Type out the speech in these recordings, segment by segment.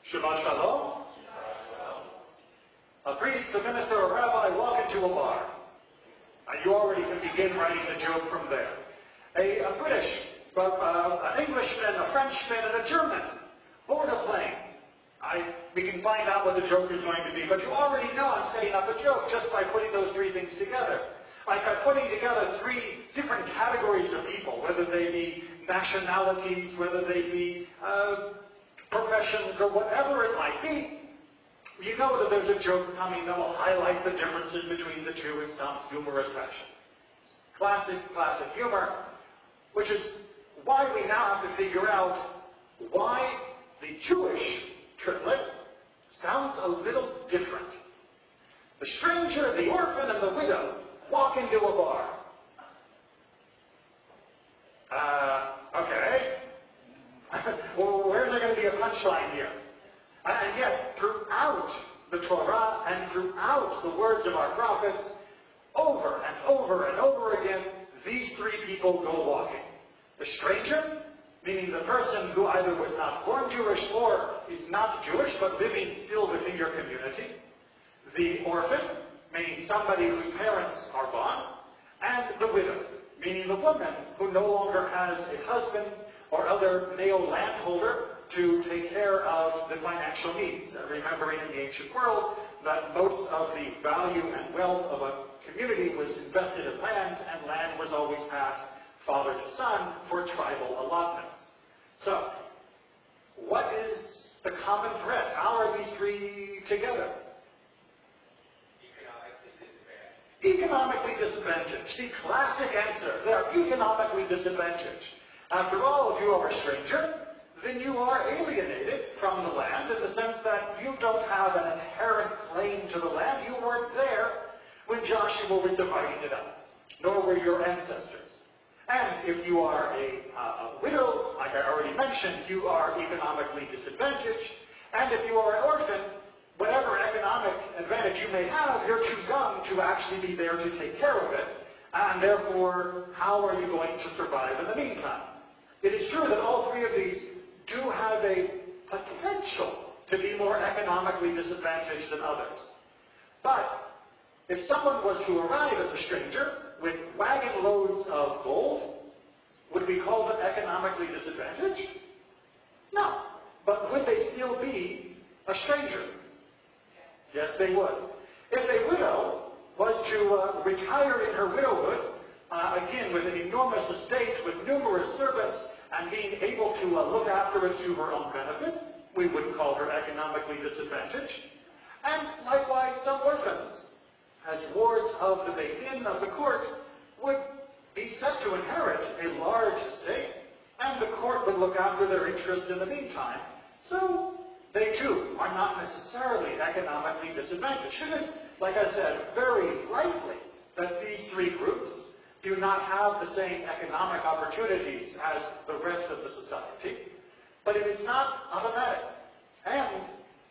Shabbat Shalom. A priest, a minister, a rabbi walk into a bar. You already can begin writing the joke from there. A British, an Englishman, a Frenchman, and a German board a plane. We can find out what the joke is going to be, but you already know I'm setting up a joke just by putting those three things together. Like by putting together three different categories of people, whether they be nationalities, whether they be professions, or whatever it might be. You know that there's a joke coming that will highlight the differences between the two in some humorous fashion. Classic humor, which is why we now have to figure out why the Jewish triplet sounds a little different. The stranger, the orphan, and the widow walk into a bar. Okay. Well, where's there going to be a punchline here? And yet, throughout the Torah and throughout the words of our prophets, over and over and over again, these three people go walking. The stranger, meaning the person who either was not born Jewish or is not Jewish, but living still within your community. The orphan, meaning somebody whose parents are gone. And the widow, meaning the woman who no longer has a husband or other male landholder to take care of the financial needs. Remembering in the ancient world that most of the value and wealth of a community was invested in land, and land was always passed father to son for tribal allotments. So, what is the common thread? How are these three together? Economically disadvantaged. The classic answer. They are economically disadvantaged. After all, if you are a stranger, then you are alienated from the land in the sense that you don't have an inherent claim to the land. You weren't there when Joshua was dividing it up, nor were your ancestors. And if you are a widow, like I already mentioned, you are economically disadvantaged. And if you are an orphan, whatever economic advantage you may have, you're too young to actually be there to take care of it. And therefore, how are you going to survive in the meantime? It is true that all three of these do have a potential to be more economically disadvantaged than others. But if someone was to arrive as a stranger with wagon loads of gold, would we call them economically disadvantaged? No. But would they still be a stranger? Yes, they would. If a widow was to retire in her widowhood, again with an enormous estate, with numerous servants, and being able to look after it to her own benefit, we wouldn't call her economically disadvantaged. And likewise, some orphans, as wards of the Beit Din, of the court, would be set to inherit a large estate, and the court would look after their interests in the meantime. So they too are not necessarily economically disadvantaged. It is, like I said, very likely that these three groups do not have the same economic opportunities as the rest of the society, but it is not automatic, and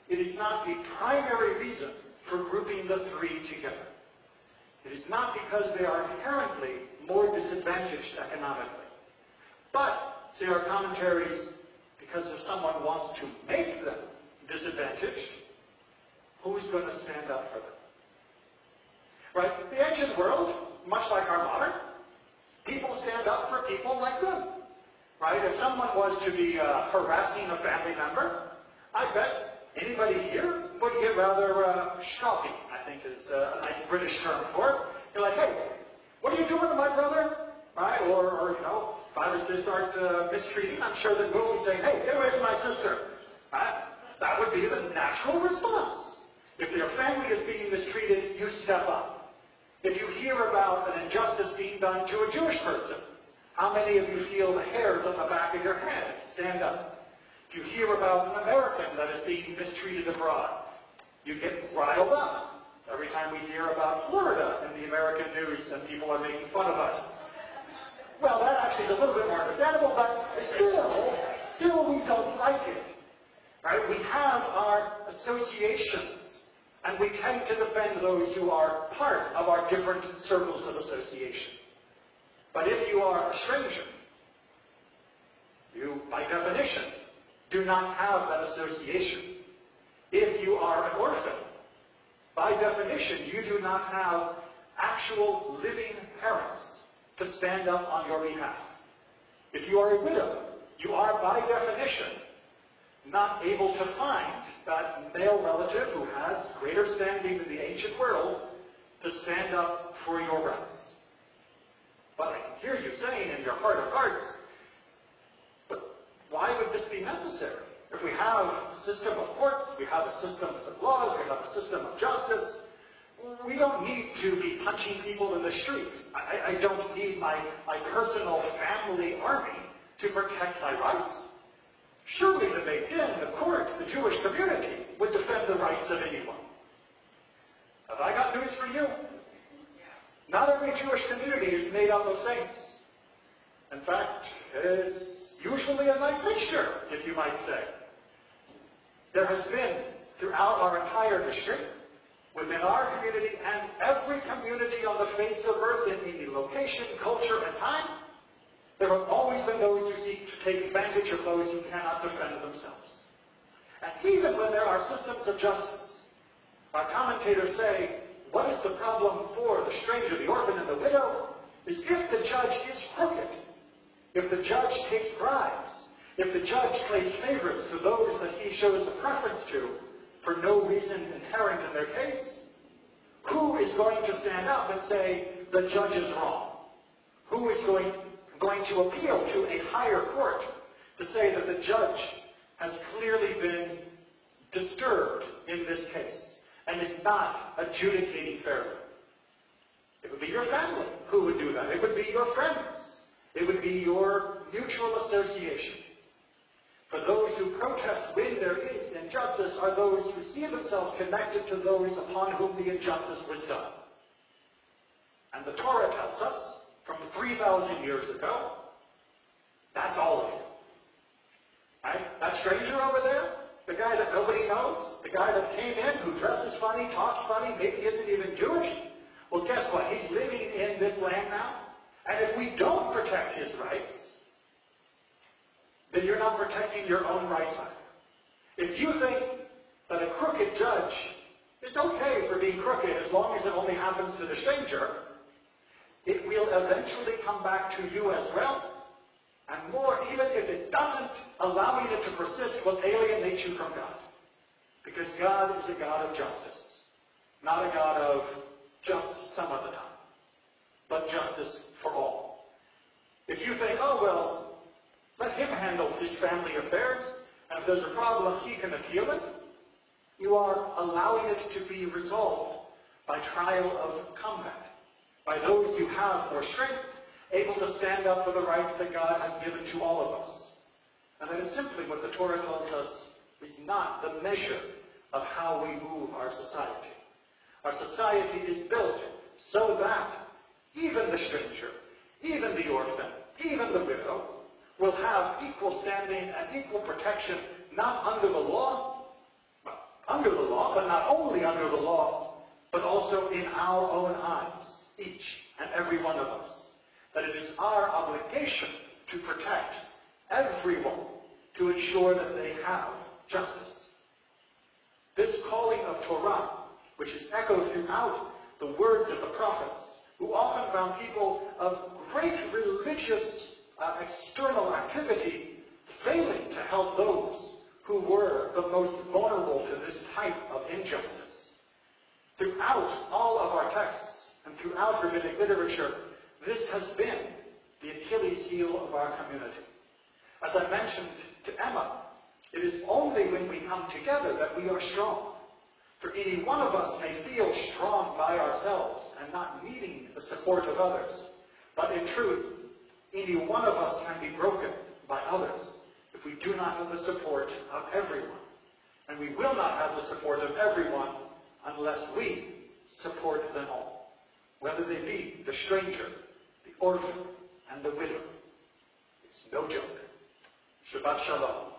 it is not the primary reason for grouping the three together. It is not because they are inherently more disadvantaged economically, but, say our commentaries, because if someone wants to make them disadvantaged, who's going to stand up for them? Right? The ancient world, much like our modern, people stand up for people like them. Right? If someone was to be harassing a family member, I bet anybody here would get rather shoppy, I think is a nice British term for it. You're like, hey, what are you doing to my brother? Right? Or you know, if I was to start mistreating, I'm sure that we'll be saying, hey, get away from my sister. Right? That would be the natural response. If your family is being mistreated, you step up. If you hear about an injustice being done to a Jewish person, how many of you feel the hairs on the back of your head stand up? If you hear about an American that is being mistreated abroad, you get riled up. Every time we hear about Florida in the American news and people are making fun of us. Well, that actually is a little bit more understandable, but still we don't like it. Right? We have our associations. And we tend to defend those who are part of our different circles of association. But if you are a stranger, you, by definition, do not have that association. If you are an orphan, by definition, you do not have actual living parents to stand up on your behalf. If you are a widow, you are by definition not able to find that male relative who has greater standing in the ancient world to stand up for your rights. But I can hear you saying in your heart of hearts, but why would this be necessary? If we have a system of courts, we have a system of laws, we have a system of justice, we don't need to be punching people in the street. I don't need my personal family army to protect my rights. Surely the Beit Din, the court, the Jewish community would defend the rights of anyone. Have I got news for you? Not every Jewish community is made up of saints. In fact, it's usually a nice mixture, if you might say. There has been, throughout our entire history, within our community and every community on the face of earth in any location, culture, and time, there have always been those who seek to take advantage of those who cannot defend themselves. And even when there are systems of justice, our commentators say, what is the problem for the stranger, the orphan, and the widow? Is if the judge is crooked, if the judge takes bribes, if the judge plays favorites to those that he shows a preference to for no reason inherent in their case, who is going to stand up and say the judge is wrong? Who is going to appeal to a higher court to say that the judge has clearly been disturbed in this case and is not adjudicating fairly? It would be your family who would do that. It would be your friends. It would be your mutual association. For those who protest when there is injustice are those who see themselves connected to those upon whom the injustice was done. And the Torah tells us, from 3,000 years ago, that's all of you. Right? That stranger over there, the guy that nobody knows, the guy that came in who dresses funny, talks funny, maybe isn't even Jewish, well, guess what? He's living in this land now. And if we don't protect his rights, then you're not protecting your own rights either. If you think that a crooked judge is okay for being crooked as long as it only happens to the stranger, it will eventually come back to you as well. And more, even if it doesn't, allowing it to persist will alienate you from God. Because God is a God of justice, not a God of just some of the time, but justice for all. If you think, oh, well, let him handle his family affairs, and if there's a problem, he can appeal it, you are allowing it to be resolved by trial of combat, by those who have more strength, able to stand up for the rights that God has given to all of us. And that is simply what the Torah tells us is not the measure of how we move our society. Our society is built so that even the stranger, even the orphan, even the widow will have equal standing and equal protection, not under the law, well, under the law, but not only under the law, but also in our own eyes, each and every one of us. That it is our obligation to protect everyone, to ensure that they have justice. This calling of Torah, which is echoed throughout the words of the prophets, who often found people of great religious external activity failing to help those who were the most vulnerable to this type of injustice. Throughout all of our texts and throughout rabbinic literature, this has been the Achilles heel of our community. As I mentioned to Emma, it is only when we come together that we are strong. For any one of us may feel strong by ourselves and not needing the support of others. But in truth, any one of us can be broken by others if we do not have the support of everyone. And we will not have the support of everyone unless we support them all, whether they be the stranger, the orphan, and the widow. It's no joke. Shabbat Shalom.